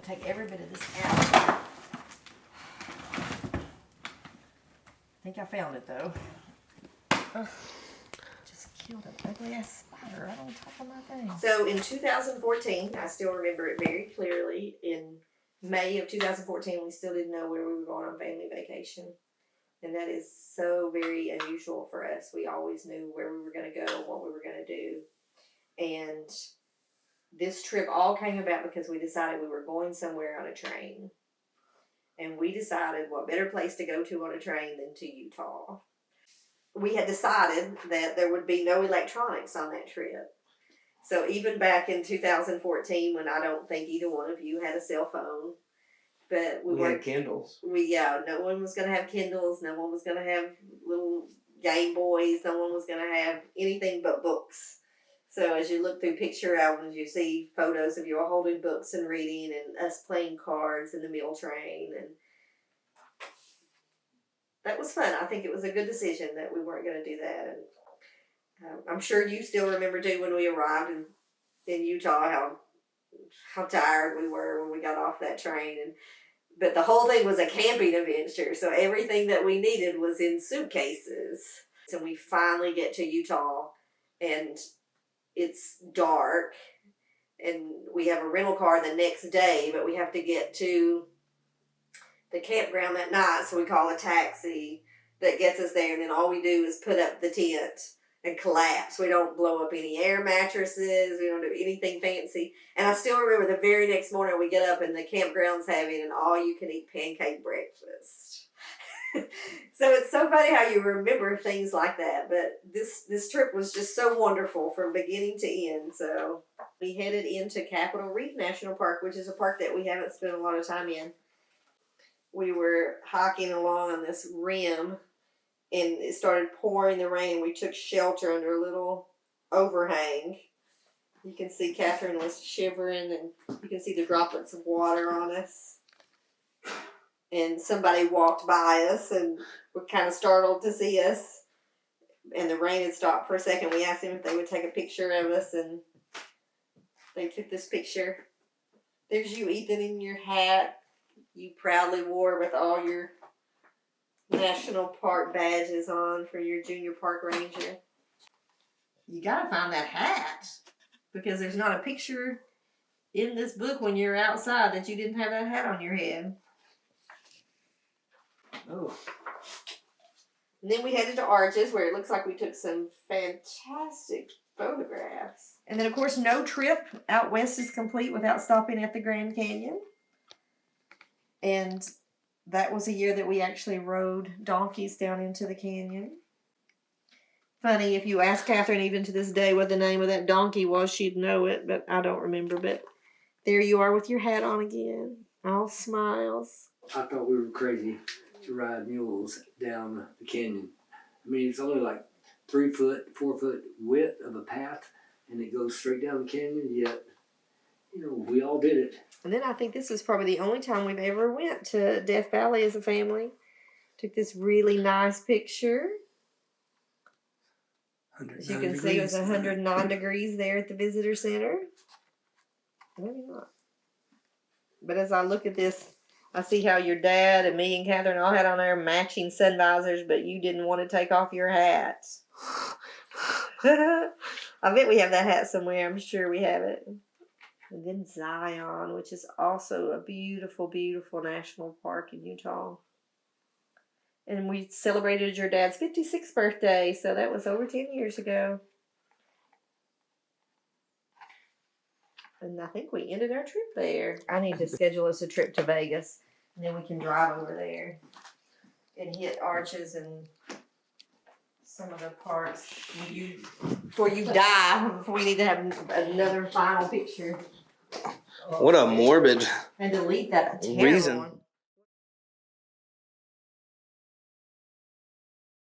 take every bit of this out. I think I found it though. Just killed an ugly ass spider right on top of my thing. So in 2014, I still remember it very clearly. In May of 2014, we still didn't know where we were going on family vacation. And that is so very unusual for us. We always knew where we were going to go, what we were going to do. And this trip all came about because we decided we were going somewhere on a train. And we decided what better place to go to on a train than to Utah. We had decided that there would be no electronics on that trip. So even back in 2014, when I don't think either one of you had a cell phone, but we had Kindles. No one was going to have Kindles. No one was going to have little Game Boys. No one was going to have anything but books. So as you look through picture albums, you see photos of you all holding books and reading, and us playing cards in the meal train, and that was fun. I think it was a good decision that we weren't going to do that. And I'm sure you still remember too when we arrived in Utah how tired we were when we got off that train. But the whole thing was a camping adventure, so everything that we needed was in suitcases. So we finally get to Utah, and it's dark, and we have a rental car the next day, but we have to get to the campground that night, so we call a taxi that gets us there, and then all we do is put up the tent and collapse. We don't blow up any air mattresses. We don't do anything fancy. And I still remember the very next morning we get up and the campground's having an all-you-can-eat pancake breakfast. So it's so funny how you remember things like that. But this trip was just so wonderful from beginning to end. So we headed into Capitol Reef National Park, which is a park that we haven't spent a lot of time in. We were hiking along on this rim, and it started pouring the rain. We took shelter under a little overhang. You can see Catherine was shivering, and you can see the droplets of water on us. And somebody walked by us and were kind of startled to see us. And the rain had stopped for a second. We asked them if they would take a picture of us, and they took this picture. There's you, Ethan, in your hat you proudly wore with all your national park badges on for your junior park ranger. You gotta find that hat, because there's not a picture in this book when you're outside that you didn't have that hat on your head. Oh. And then we headed to Arches, where it looks like we took some fantastic photographs. And then, of course, no trip out west is complete without stopping at the Grand Canyon. And that was a year that we actually rode donkeys down into the canyon. Funny, if you ask Catherine even to this day what the name of that donkey was, she'd know it, but I don't remember. But there you are with your hat on again. All smiles. I thought we were crazy to ride mules down the canyon. I mean, it's only like 3 foot, 4 foot width of a path, and it goes straight down the canyon, yet, we all did it. And then I think this was probably the only time we've ever went to Death Valley as a family. Took this really nice picture. As you can see, it was 109 degrees there at the visitor center. Maybe not. But as I look at this, I see how your dad and me and Catherine all had on our matching sun visors, but you didn't want to take off your hats. I bet we have that hat somewhere. I'm sure we have it. And then Zion, which is also a beautiful, beautiful national park in Utah. And we celebrated your dad's 56th birthday, so that was over 10 years ago. And I think we ended our trip there. I need to schedule us a trip to Vegas, and then we can drive over there and hit Arches and some of the parks before you die. We need to have another final picture. What a morbid And delete that reason. one.